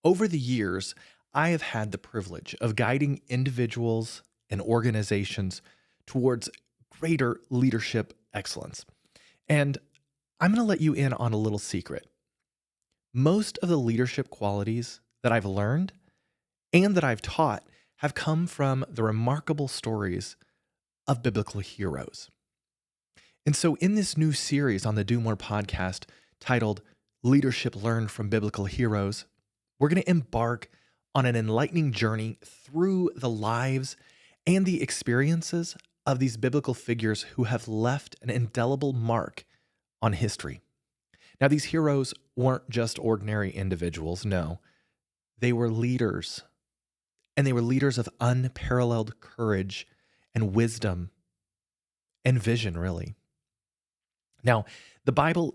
Over the years, I have had the privilege of guiding individuals and organizations towards greater leadership excellence. And I'm going to let you in on a little secret. Most of the leadership qualities that I've learned and that I've taught have come from the remarkable stories of biblical heroes. And so, in this new series on the Do More podcast titled Leadership Learned from Biblical Heroes, we're going to embark on an enlightening journey through the lives and the experiences of these biblical figures who have left an indelible mark on history. Now, these heroes weren't just ordinary individuals, no. They were leaders, and they were leaders of unparalleled courage and wisdom and vision, really. Now, the Bible,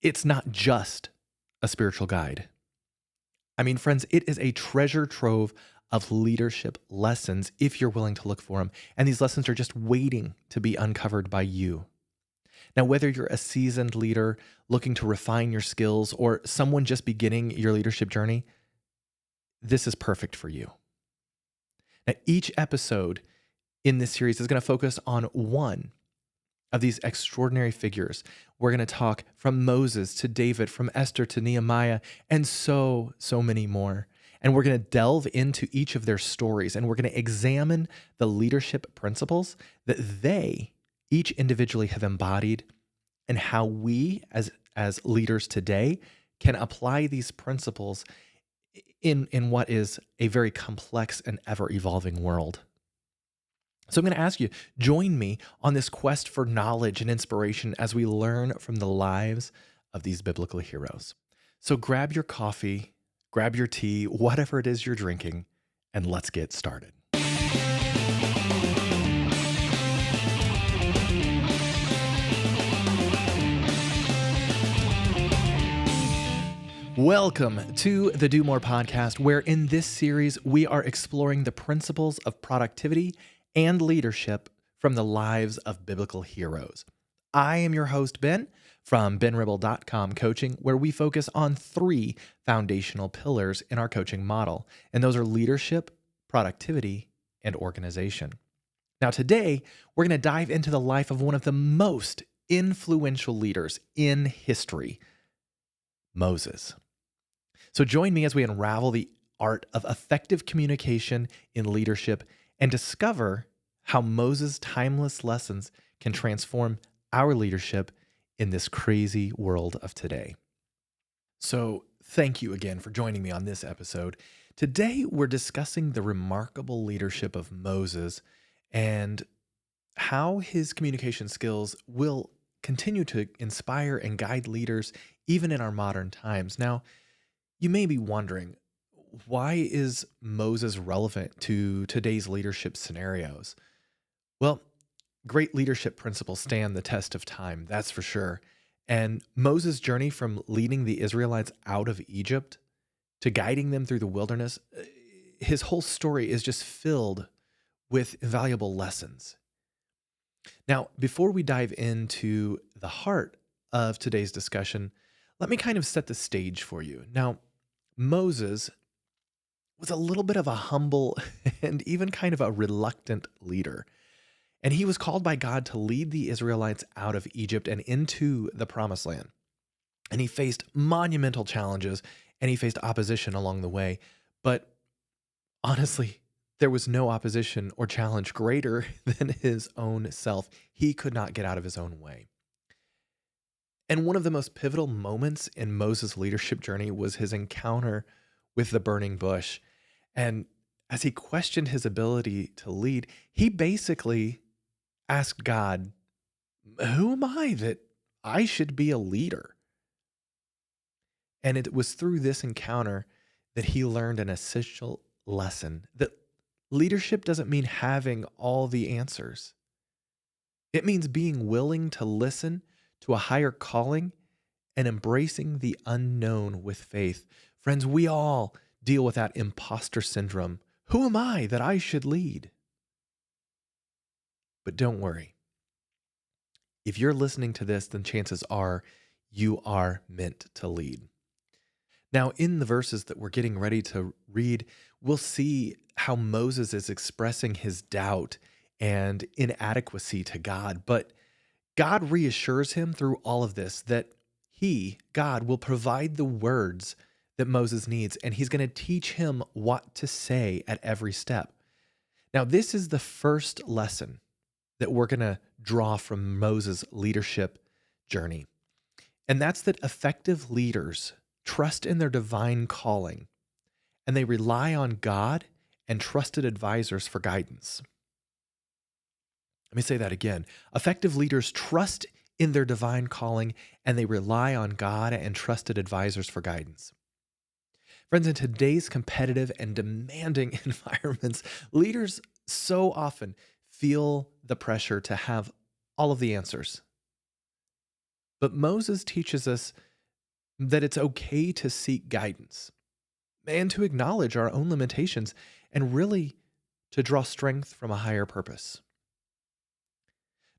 it's not just a spiritual guide. I mean, friends, it is a treasure trove of leadership lessons if you're willing to look for them. And these lessons are just waiting to be uncovered by you. Now, whether you're a seasoned leader looking to refine your skills or someone just beginning your leadership journey, this is perfect for you. Now, each episode in this series is going to focus on one of these extraordinary figures. We're going to talk from Moses to David, from Esther to Nehemiah, and so many more. And we're going to delve into each of their stories, and we're going to examine the leadership principles that they each individually have embodied and how we as leaders today can apply these principles in what is a very complex and ever-evolving world. So I'm going to ask you, join me on this quest for knowledge and inspiration as we learn from the lives of these biblical heroes. So grab your coffee, grab your tea, whatever it is you're drinking, and let's get started. Welcome to the Do More podcast, where in this series, we are exploring the principles of productivity and leadership from the lives of biblical heroes. I am your host, Ben, from benribble.com Coaching, where we focus on three foundational pillars in our coaching model, and those are leadership, productivity, and organization. Now, today, we're going to dive into the life of one of the most influential leaders in history, Moses. So join me as we unravel the art of effective communication in leadership and discover how Moses' timeless lessons can transform our leadership in this crazy world of today. So thank you again for joining me on this episode. Today, we're discussing the remarkable leadership of Moses and how his communication skills will continue to inspire and guide leaders even in our modern times. Now, you may be wondering, why is Moses relevant to today's leadership scenarios? Well, great leadership principles stand the test of time, that's for sure. And Moses' journey from leading the Israelites out of Egypt to guiding them through the wilderness, his whole story is just filled with valuable lessons. Now, before we dive into the heart of today's discussion, let me kind of set the stage for you. Now, Moses was a little bit of a humble and even kind of a reluctant leader. And he was called by God to lead the Israelites out of Egypt and into the promised land. And he faced monumental challenges and he faced opposition along the way. But honestly, there was no opposition or challenge greater than his own self. He could not get out of his own way. And one of the most pivotal moments in Moses' leadership journey was his encounter with the burning bush. And as he questioned his ability to lead, he basically asked God, who am I that I should be a leader? And it was through this encounter that he learned an essential lesson that leadership doesn't mean having all the answers. It means being willing to listen to a higher calling and embracing the unknown with faith. Friends, we all deal with that imposter syndrome. Who am I that I should lead? But don't worry. If you're listening to this, then chances are you are meant to lead. Now, in the verses that we're getting ready to read, we'll see how Moses is expressing his doubt and inadequacy to God. But God reassures him through all of this that he, God, will provide the words that Moses needs, and he's going to teach him what to say at every step. Now, this is the first lesson that we're going to draw from Moses' leadership journey. And that's that effective leaders trust in their divine calling, and they rely on God and trusted advisors for guidance. Let me say that again. Effective leaders trust in their divine calling, and they rely on God and trusted advisors for guidance. Friends, in today's competitive and demanding environments, leaders so often feel the pressure to have all of the answers. But Moses teaches us that it's okay to seek guidance and to acknowledge our own limitations and really to draw strength from a higher purpose.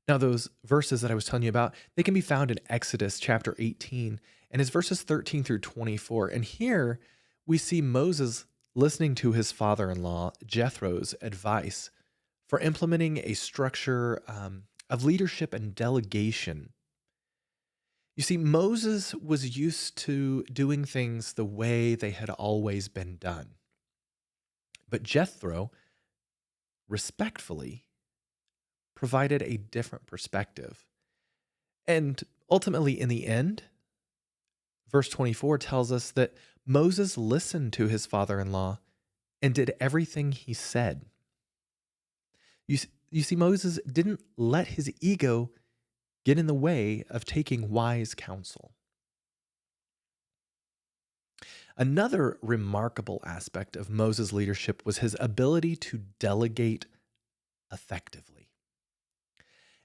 Now, those verses that I was telling you about, they can be found in Exodus chapter 18, and it's verses 13 through 24. And here we see Moses listening to his father-in-law, Jethro's advice for implementing a structure of leadership and delegation. You see, Moses was used to doing things the way they had always been done. But Jethro, respectfully, provided a different perspective. And ultimately, in the end, verse 24 tells us that Moses listened to his father-in-law and did everything he said. You see, Moses didn't let his ego get in the way of taking wise counsel. Another remarkable aspect of Moses' leadership was his ability to delegate effectively.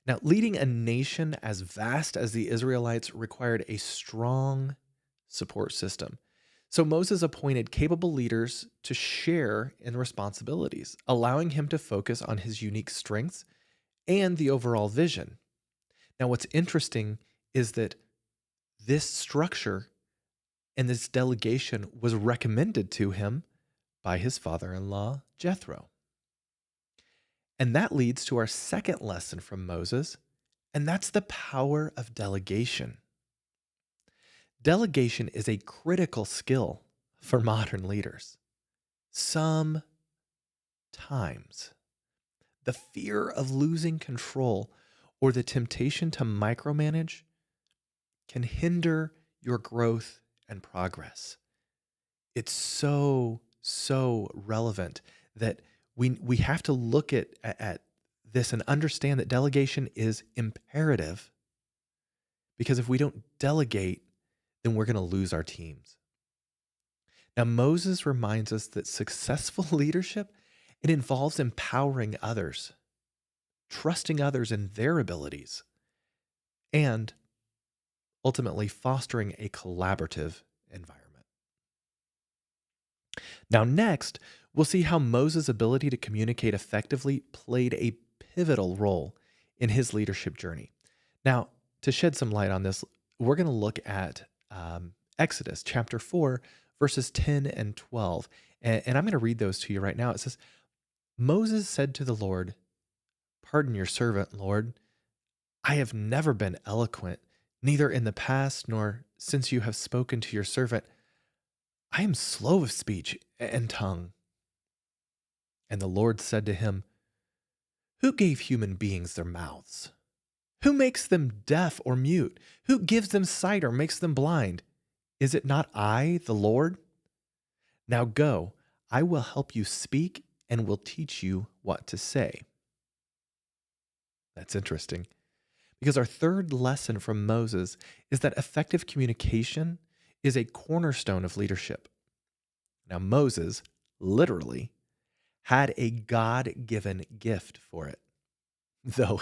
Now, leading a nation as vast as the Israelites required a strong support system. So Moses appointed capable leaders to share in responsibilities, allowing him to focus on his unique strengths and the overall vision. Now, what's interesting is that this structure and this delegation was recommended to him by his father-in-law, Jethro. And that leads to our second lesson from Moses, and that's the power of delegation. Delegation is a critical skill for modern leaders. Sometimes the fear of losing control or the temptation to micromanage can hinder your growth and progress. It's so relevant that we have to look at this and understand that delegation is imperative, because if we don't delegate, then we're going to lose our teams. Now, Moses reminds us that successful leadership, it involves empowering others, trusting others in their abilities, and ultimately fostering a collaborative environment. Now, next, we'll see how Moses' ability to communicate effectively played a pivotal role in his leadership journey. Now, to shed some light on this, we're going to look at Exodus chapter 4, verses 10 and 12. And I'm going to read those to you right now. It says, Moses said to the Lord, "Pardon your servant, Lord. I have never been eloquent, neither in the past nor since you have spoken to your servant. I am slow of speech and tongue." And the Lord said to him, "Who gave human beings their mouths? Who makes them deaf or mute? Who gives them sight or makes them blind? Is it not I, the Lord? Now go, I will help you speak and will teach you what to say." That's interesting, because our third lesson from Moses is that effective communication is a cornerstone of leadership. Now, Moses literally had a God-given gift for it, though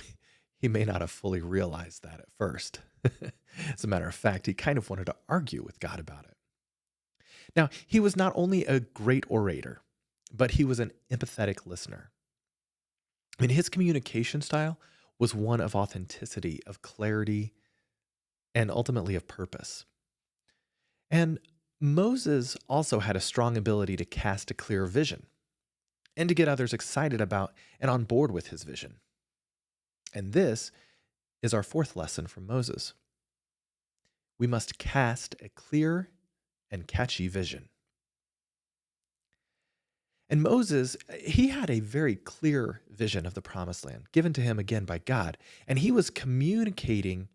he may not have fully realized that at first. As a matter of fact, he kind of wanted to argue with God about it. Now, he was not only a great orator, but he was an empathetic listener. I mean, his communication style was one of authenticity, of clarity, and ultimately of purpose. And Moses also had a strong ability to cast a clear vision and to get others excited about and on board with his vision. And this is our fourth lesson from Moses. We must cast a clear and catchy vision. And Moses, he had a very clear vision of the promised land given to him again by God, and he was communicating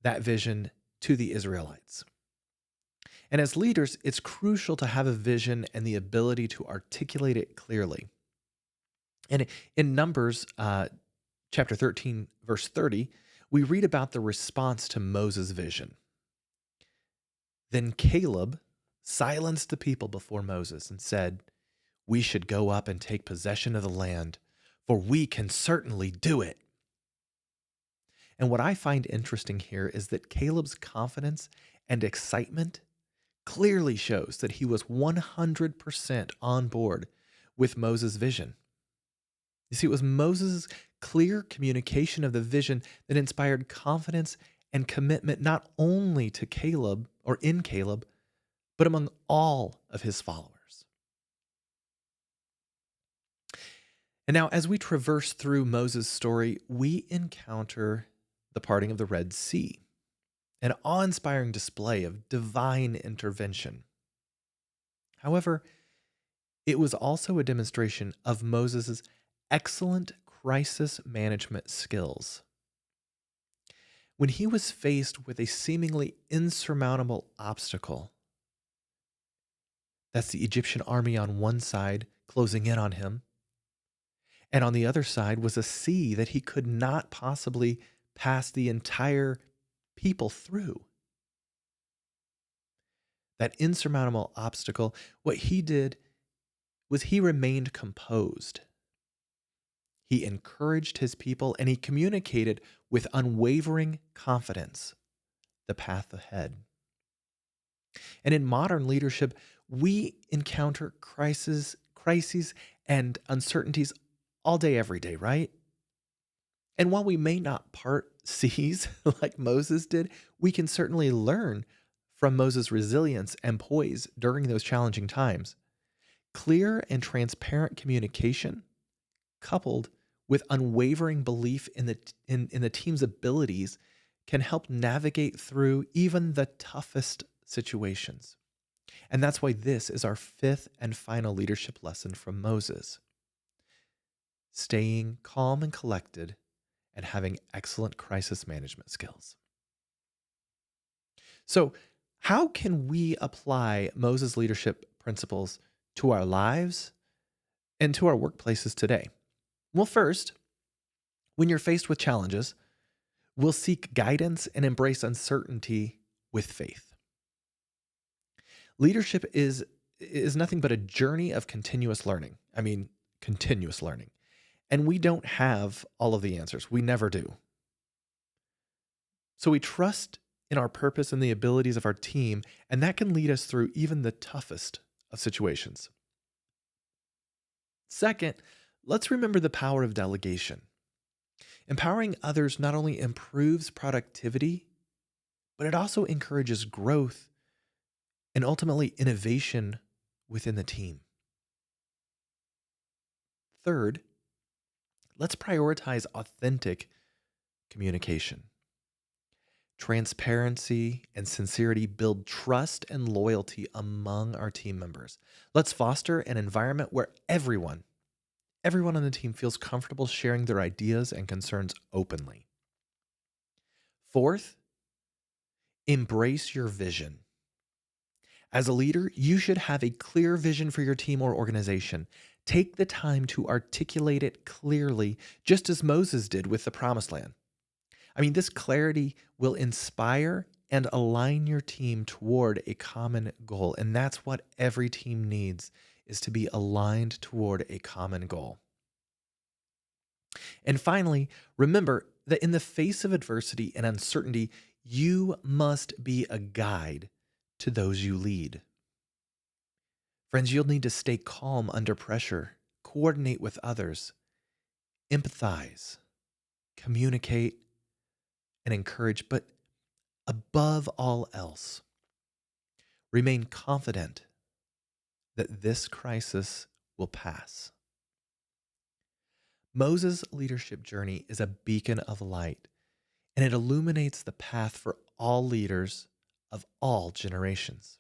that vision to the Israelites. And as leaders, it's crucial to have a vision and the ability to articulate it clearly. And in Numbers chapter 13, verse 30, we read about the response to Moses' vision. Then Caleb silenced the people before Moses and said, "We should go up and take possession of the land, for we can certainly do it." And what I find interesting here is that Caleb's confidence and excitement clearly shows that he was 100% on board with Moses' vision. You see, it was Moses' clear communication of the vision that inspired confidence and commitment not only to Caleb or in Caleb, but among all of his followers. And now, as we traverse through Moses' story, we encounter the parting of the Red Sea, an awe-inspiring display of divine intervention. However, it was also a demonstration of Moses' excellent crisis management skills. When he was faced with a seemingly insurmountable obstacle, that's the Egyptian army on one side closing in on him, and on the other side was a sea that he could not possibly pass the entire people through. That insurmountable obstacle, what he did was he remained composed. He encouraged his people and he communicated with unwavering confidence the path ahead. And in modern leadership, we encounter crises and uncertainties all day, every day, right? And while we may not part seas like Moses did, we can certainly learn from Moses' resilience and poise during those challenging times. Clear and transparent communication, coupled with unwavering belief in the team's abilities, can help navigate through even the toughest situations. And that's why this is our fifth and final leadership lesson from Moses. Staying calm and collected and having excellent crisis management skills. So, how can we apply Moses' leadership principles to our lives and to our workplaces today? Well, first, when you're faced with challenges, we'll seek guidance and embrace uncertainty with faith. Leadership is nothing but a journey of continuous learning. Continuous learning. And we don't have all of the answers. We never do. So we trust in our purpose and the abilities of our team, and that can lead us through even the toughest of situations. Second, let's remember the power of delegation. Empowering others not only improves productivity, but it also encourages growth and ultimately innovation within the team. Third, let's prioritize authentic communication. Transparency and sincerity build trust and loyalty among our team members. Let's foster an environment where everyone on the team feels comfortable sharing their ideas and concerns openly. Fourth, embrace your vision. As a leader, you should have a clear vision for your team or organization. Take the time to articulate it clearly, just as Moses did with the Promised Land. This clarity will inspire and align your team toward a common goal. And that's what every team needs, is to be aligned toward a common goal. And finally, remember that in the face of adversity and uncertainty, you must be a guide to those you lead. Friends, you'll need to stay calm under pressure, coordinate with others, empathize, communicate, and encourage, but above all else, Remain confident that this crisis will pass. Moses' leadership journey is a beacon of light, and it illuminates the path for all leaders of all generations.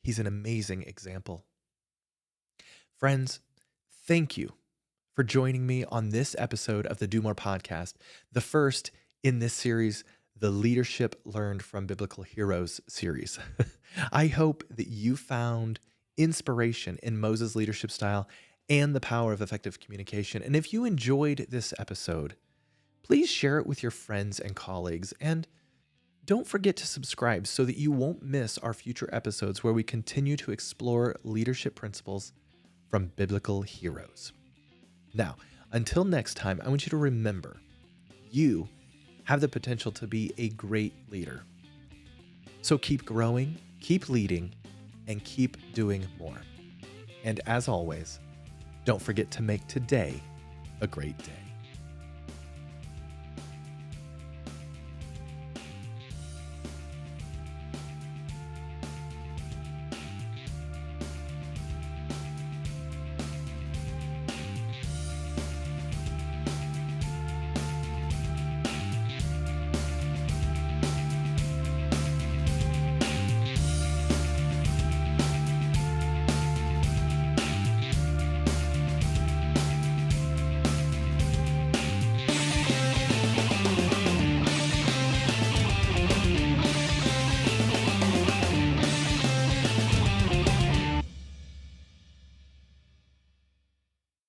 He's an amazing example. Friends, thank you for joining me on this episode of the Do More podcast, the first in this series, the Leadership Learned from Biblical Heroes series. I hope that you found inspiration in Moses' leadership style and the power of effective communication. And if you enjoyed this episode, please share it with your friends and colleagues. And don't forget to subscribe so that you won't miss our future episodes where we continue to explore leadership principles from biblical heroes. Now, until next time, I want you to remember, you have the potential to be a great leader. So keep growing, keep leading, and keep doing more. And as always, don't forget to make today a great day.